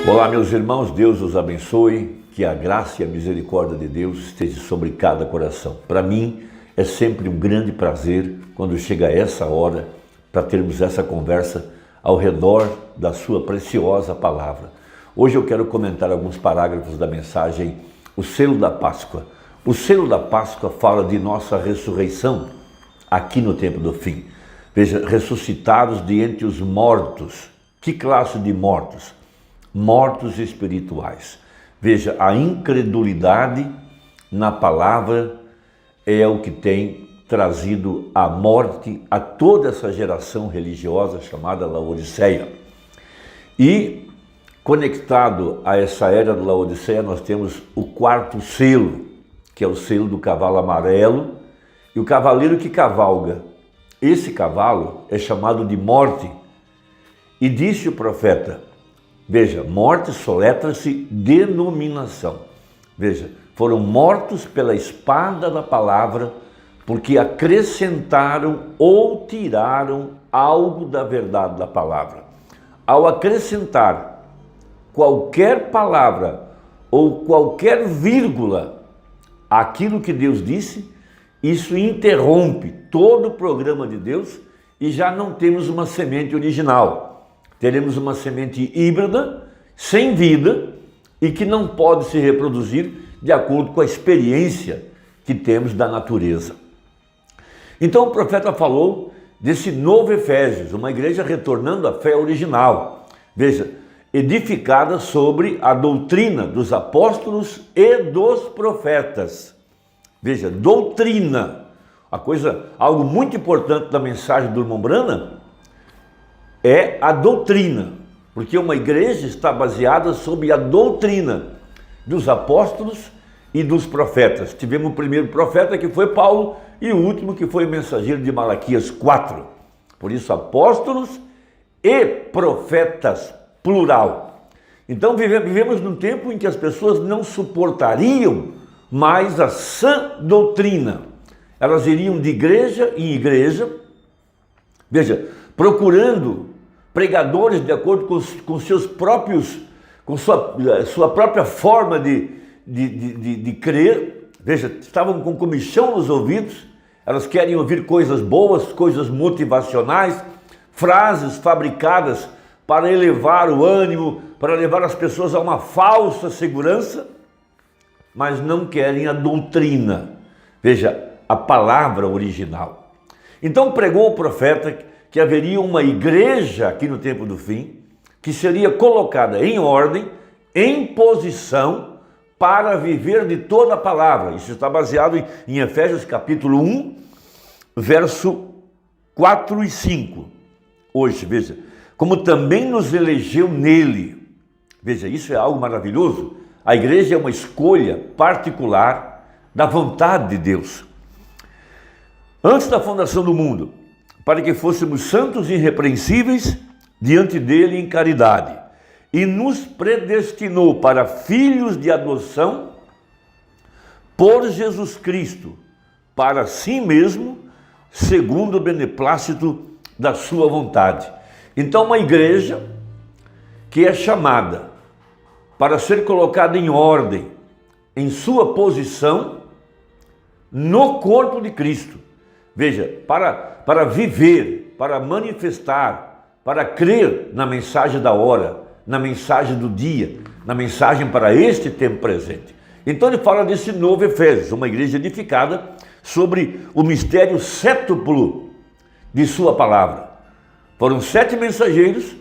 Olá, meus irmãos, Deus os abençoe, que a graça e a misericórdia de Deus esteja sobre cada coração. Para mim, é sempre um grande prazer quando chega essa hora para termos essa conversa ao redor da sua preciosa palavra. Hoje eu quero comentar alguns parágrafos da mensagem O Selo da Páscoa. O selo da Páscoa fala de nossa ressurreição aqui no tempo do fim. Veja, ressuscitados de entre os mortos. Que classe de mortos? Mortos espirituais. Veja, a incredulidade na palavra é o que tem trazido a morte a toda essa geração religiosa chamada Laodiceia. E conectado a essa era da Laodiceia, nós temos o quarto selo, que é o selo do cavalo amarelo, e o cavaleiro que cavalga. Esse cavalo é chamado de morte. E disse o profeta, veja, morte soletra-se denominação. Veja, foram mortos pela espada da palavra, porque acrescentaram ou tiraram algo da verdade da palavra. Ao acrescentar qualquer palavra ou qualquer vírgula àquilo que Deus disse, isso interrompe todo o programa de Deus e já não temos uma semente original. Teremos uma semente híbrida, sem vida e que não pode se reproduzir de acordo com a experiência que temos da natureza. Então o profeta falou desse novo Efésios, uma igreja retornando à fé original. Veja, edificada sobre a doutrina dos apóstolos e dos profetas. Veja, doutrina, algo muito importante da mensagem do irmão Branham é a doutrina, porque uma igreja está baseada sobre a doutrina dos apóstolos e dos profetas. Tivemos o primeiro profeta que foi Paulo e o último que foi o mensageiro de Malaquias 4. Por isso, apóstolos e profetas, plural. Então vivemos num tempo em que as pessoas não suportariam mais a sã doutrina. Elas iriam de igreja em igreja, veja, procurando pregadores de acordo com seus próprios, com sua própria forma de crer. Veja, estavam com comichão nos ouvidos, elas querem ouvir coisas boas, coisas motivacionais, frases fabricadas para elevar o ânimo, para levar as pessoas a uma falsa segurança, mas não querem a doutrina. Veja, a palavra original. Então pregou o profeta que haveria uma igreja aqui no tempo do fim, que seria colocada em ordem, em posição, para viver de toda a palavra. Isso está baseado em Efésios capítulo 1, verso 4 e 5. Hoje, veja, como também nos elegeu nele. Veja, isso é algo maravilhoso. A igreja é uma escolha particular da vontade de Deus. Antes da fundação do mundo, para que fôssemos santos e irrepreensíveis diante dele em caridade, e nos predestinou para filhos de adoção por Jesus Cristo, para si mesmo, segundo o beneplácito da sua vontade. Então, uma igreja que é chamada para ser colocada em ordem, em sua posição, no corpo de Cristo. Veja, para viver, para manifestar, para crer na mensagem da hora, na mensagem do dia, na mensagem para este tempo presente. Então ele fala desse novo Efésios, uma igreja edificada sobre o mistério sétuplo de sua palavra. Foram 7 mensageiros,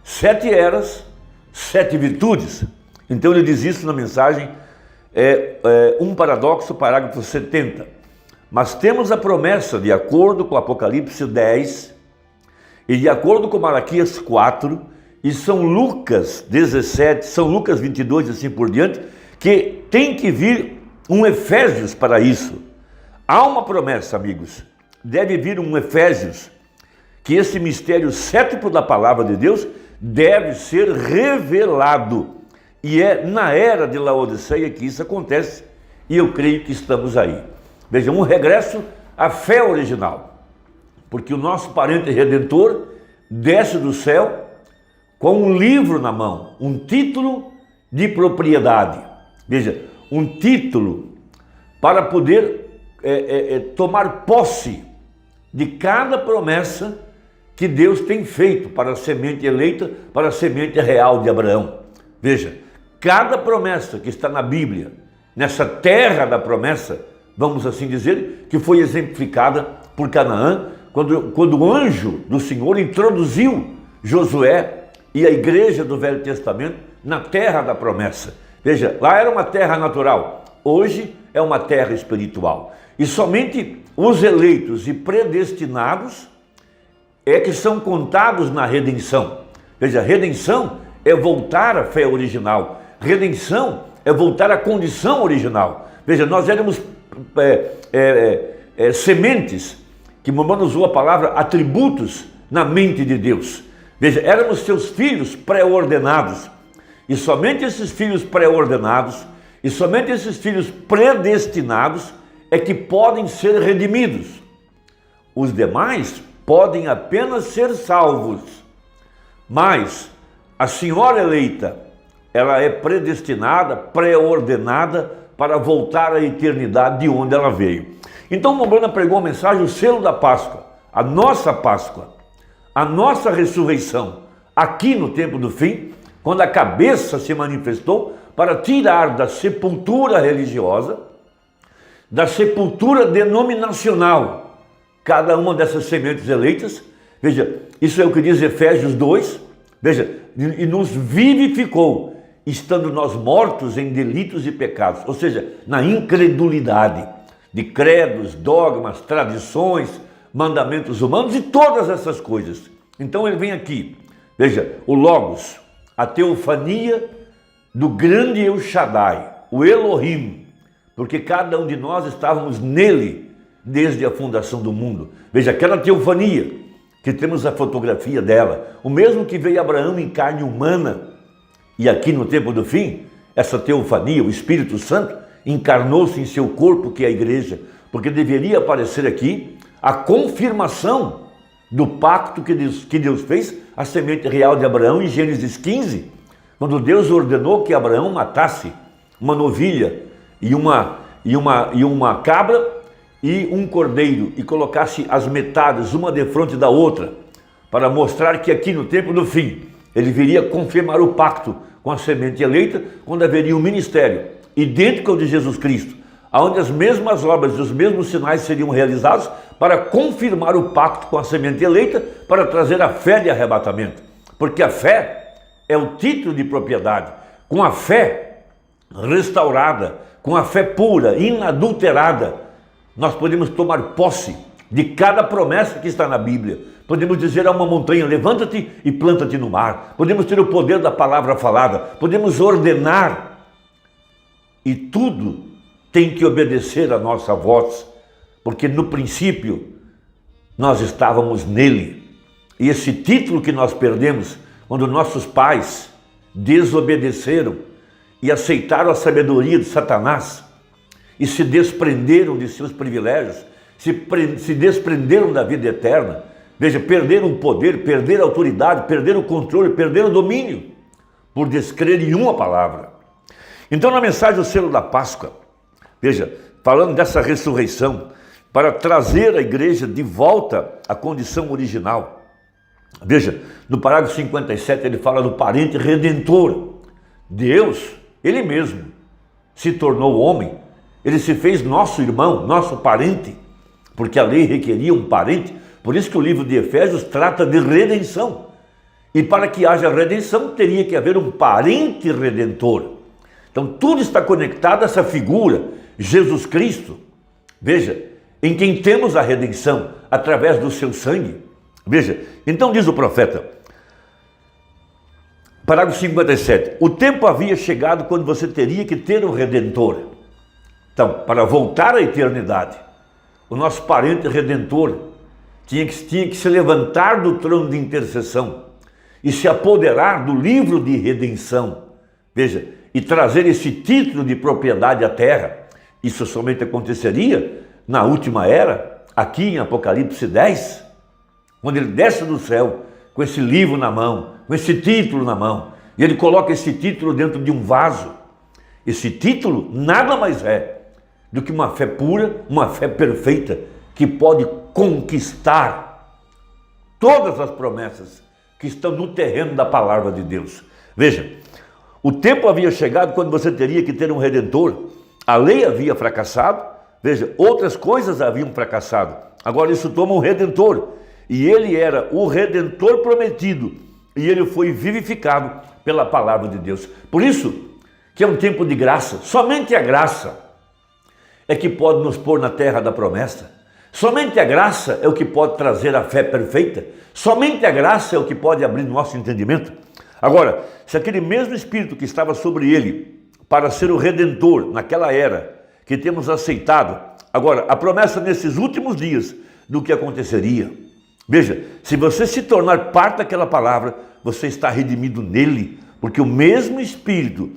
7 eras, 7 virtudes. Então ele diz isso na mensagem, um paradoxo, parágrafo 70. Mas temos a promessa, de acordo com Apocalipse 10 e de acordo com Malaquias 4 e São Lucas 17, São Lucas 22 e assim por diante, que tem que vir um Efésios para isso. Há uma promessa, amigos, deve vir um Efésios, que esse mistério sétuplo da palavra de Deus deve ser revelado. E é na era de Laodiceia que isso acontece, e eu creio que estamos aí. Veja, um regresso à fé original, porque o nosso parente redentor desce do céu com um livro na mão, um título de propriedade. Veja, um título para poder tomar posse de cada promessa que Deus tem feito para a semente eleita, para a semente real de Abraão. Veja, cada promessa que está na Bíblia, nessa terra da promessa, vamos assim dizer, que foi exemplificada por Canaã, quando o anjo do Senhor introduziu Josué e a igreja do Velho Testamento na terra da promessa. Veja, lá era uma terra natural, hoje é uma terra espiritual. E somente os eleitos e predestinados é que são contados na redenção. Veja, redenção é voltar à fé original. Redenção é voltar à condição original. Veja, nós éramos sementes, que Mamãe usou a palavra atributos na mente de Deus. Veja, éramos seus filhos pré-ordenados. E somente esses filhos pré-ordenados e somente esses filhos predestinados é que podem ser redimidos. Os demais podem apenas ser salvos. Mas a senhora eleita, ela é predestinada, pré-ordenada para voltar à eternidade de onde ela veio. Então, Mombrana pregou a mensagem, o selo da Páscoa, a nossa Páscoa, a nossa ressurreição, aqui no tempo do fim, quando a cabeça se manifestou para tirar da sepultura religiosa, da sepultura denominacional, cada uma dessas sementes eleitas. Veja, isso é o que diz Efésios 2, veja, e nos vivificou, estando nós mortos em delitos e pecados, ou seja, na incredulidade de credos, dogmas, tradições, mandamentos humanos e todas essas coisas. Então ele vem aqui, veja, o Logos, a teofania do grande El Shaddai, o Elohim, porque cada um de nós estávamos nele desde a fundação do mundo. Veja, aquela teofania, que temos a fotografia dela, o mesmo que veio Abraão em carne humana, e aqui no tempo do fim, essa teofania, o Espírito Santo, encarnou-se em seu corpo, que é a igreja, porque deveria aparecer aqui a confirmação do pacto que Deus fez à semente real de Abraão em Gênesis 15, quando Deus ordenou que Abraão matasse uma novilha e uma cabra e um cordeiro e colocasse as metades uma defronte da outra, para mostrar que aqui no tempo do fim ele viria confirmar o pacto com a semente eleita, quando haveria um ministério idêntico ao de Jesus Cristo, onde as mesmas obras e os mesmos sinais seriam realizados para confirmar o pacto com a semente eleita, para trazer a fé de arrebatamento. Porque a fé é o título de propriedade. Com a fé restaurada, com a fé pura, inadulterada, nós podemos tomar posse de cada promessa que está na Bíblia. Podemos dizer a uma montanha, levanta-te e planta-te no mar. Podemos ter o poder da palavra falada. Podemos ordenar. E tudo tem que obedecer a nossa voz, porque no princípio nós estávamos nele. E esse título que nós perdemos quando nossos pais desobedeceram e aceitaram a sabedoria de Satanás e se desprenderam de seus privilégios, se desprenderam da vida eterna. Veja, perderam o poder, perderam a autoridade, perderam o controle, perderam o domínio, por descrer em uma palavra. Então, na mensagem do selo da Páscoa, veja, falando dessa ressurreição, para trazer a igreja de volta à condição original. Veja, no parágrafo 57 ele fala do parente redentor. Deus, ele mesmo, se tornou homem, ele se fez nosso irmão, nosso parente, porque a lei requeria um parente. Por isso que o livro de Efésios trata de redenção. E para que haja redenção, teria que haver um parente redentor. Então tudo está conectado a essa figura, Jesus Cristo. Veja, em quem temos a redenção, através do seu sangue. Veja, então diz o profeta, parágrafo 57, o tempo havia chegado quando você teria que ter um redentor. Então, para voltar à eternidade, o nosso parente redentor tinha que se levantar do trono de intercessão e se apoderar do livro de redenção. Veja, e trazer esse título de propriedade à terra. Isso somente aconteceria na última era, aqui em Apocalipse 10, quando ele desce do céu com esse livro na mão, com esse título na mão, e ele coloca esse título dentro de um vaso. Esse título nada mais é do que uma fé pura, uma fé perfeita, que pode conquistar todas as promessas que estão no terreno da palavra de Deus. Veja, o tempo havia chegado quando você teria que ter um redentor. A lei havia fracassado, veja, outras coisas haviam fracassado. Agora isso toma um redentor, e ele era o redentor prometido, e ele foi vivificado pela palavra de Deus. Por isso que é um tempo de graça. Somente a graça é que pode nos pôr na terra da promessa. Somente a graça é o que pode trazer a fé perfeita. Somente a graça é o que pode abrir nosso entendimento. Agora, se aquele mesmo Espírito que estava sobre ele para ser o Redentor naquela era que temos aceitado, agora, a promessa nesses últimos dias do que aconteceria. Veja, se você se tornar parte daquela palavra, você está redimido nele, porque o mesmo Espírito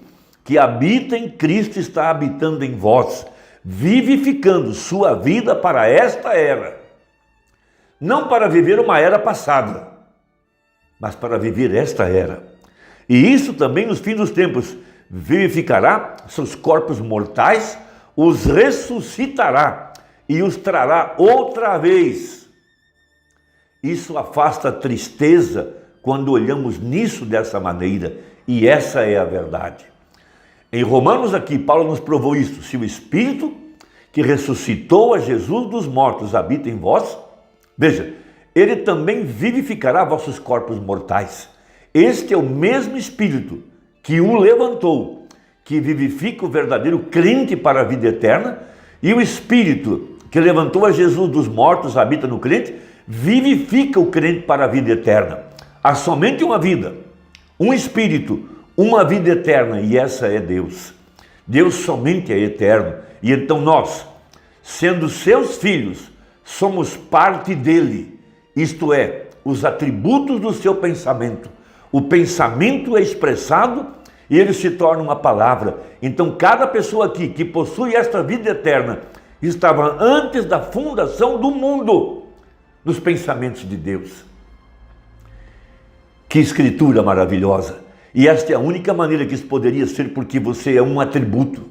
que habita em Cristo está habitando em vós, vivificando sua vida para esta era. Não para viver uma era passada, mas para viver esta era. E isso também nos fins dos tempos vivificará seus corpos mortais, os ressuscitará e os trará outra vez. Isso afasta a tristeza quando olhamos nisso dessa maneira, e essa é a verdade. Em Romanos aqui, Paulo nos provou isso. Se o Espírito que ressuscitou a Jesus dos mortos habita em vós, veja, ele também vivificará vossos corpos mortais. Este é o mesmo Espírito que o levantou, que vivifica o verdadeiro crente para a vida eterna, e o Espírito que levantou a Jesus dos mortos habita no crente, vivifica o crente para a vida eterna. Há somente uma vida, um Espírito, uma vida eterna, e essa é Deus. Deus somente é eterno, e então nós, sendo seus filhos, somos parte dele, isto é, os atributos do seu pensamento. O pensamento é expressado e ele se torna uma palavra. Então cada pessoa aqui que possui esta vida eterna estava antes da fundação do mundo nos pensamentos de Deus. Que escritura maravilhosa! E esta é a única maneira que isso poderia ser, porque você é um atributo,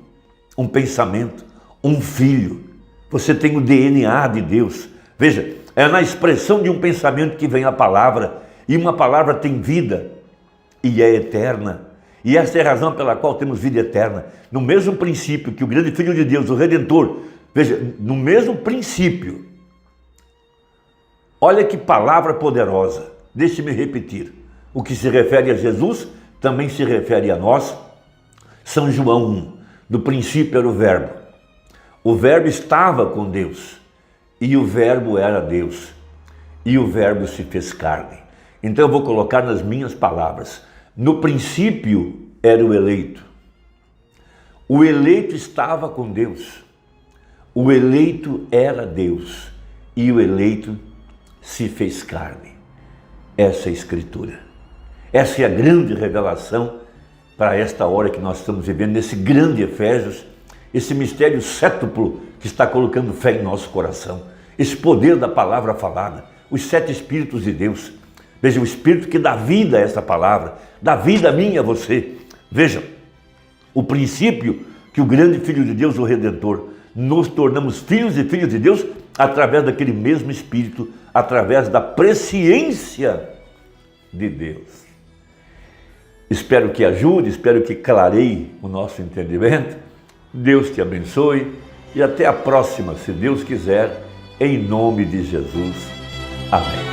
um pensamento, um filho. Você tem o DNA de Deus. Veja, é na expressão de um pensamento que vem a palavra, e uma palavra tem vida e é eterna. E essa é a razão pela qual temos vida eterna. No mesmo princípio que o grande Filho de Deus, o Redentor, veja, no mesmo princípio. Olha que palavra poderosa. Deixe-me repetir. O que se refere a Jesus também se refere a nós. São João 1. No princípio era o Verbo. O Verbo estava com Deus. E o Verbo era Deus. E o Verbo se fez carne. Então eu vou colocar nas minhas palavras. No princípio era o eleito. O eleito estava com Deus. O eleito era Deus. E o eleito se fez carne. Essa é a Escritura. Essa é a grande revelação para esta hora que nós estamos vivendo, nesse grande Efésios, esse mistério sétuplo que está colocando fé em nosso coração. Esse poder da palavra falada, os 7 Espíritos de Deus. Veja, o Espírito que dá vida a essa palavra, dá vida a mim e a você. Veja, o princípio que o grande Filho de Deus, o Redentor, nos tornamos filhos e filhas de Deus através daquele mesmo Espírito, através da presciência de Deus. Espero que ajude, espero que clareie o nosso entendimento. Deus te abençoe e até a próxima, se Deus quiser, em nome de Jesus. Amém.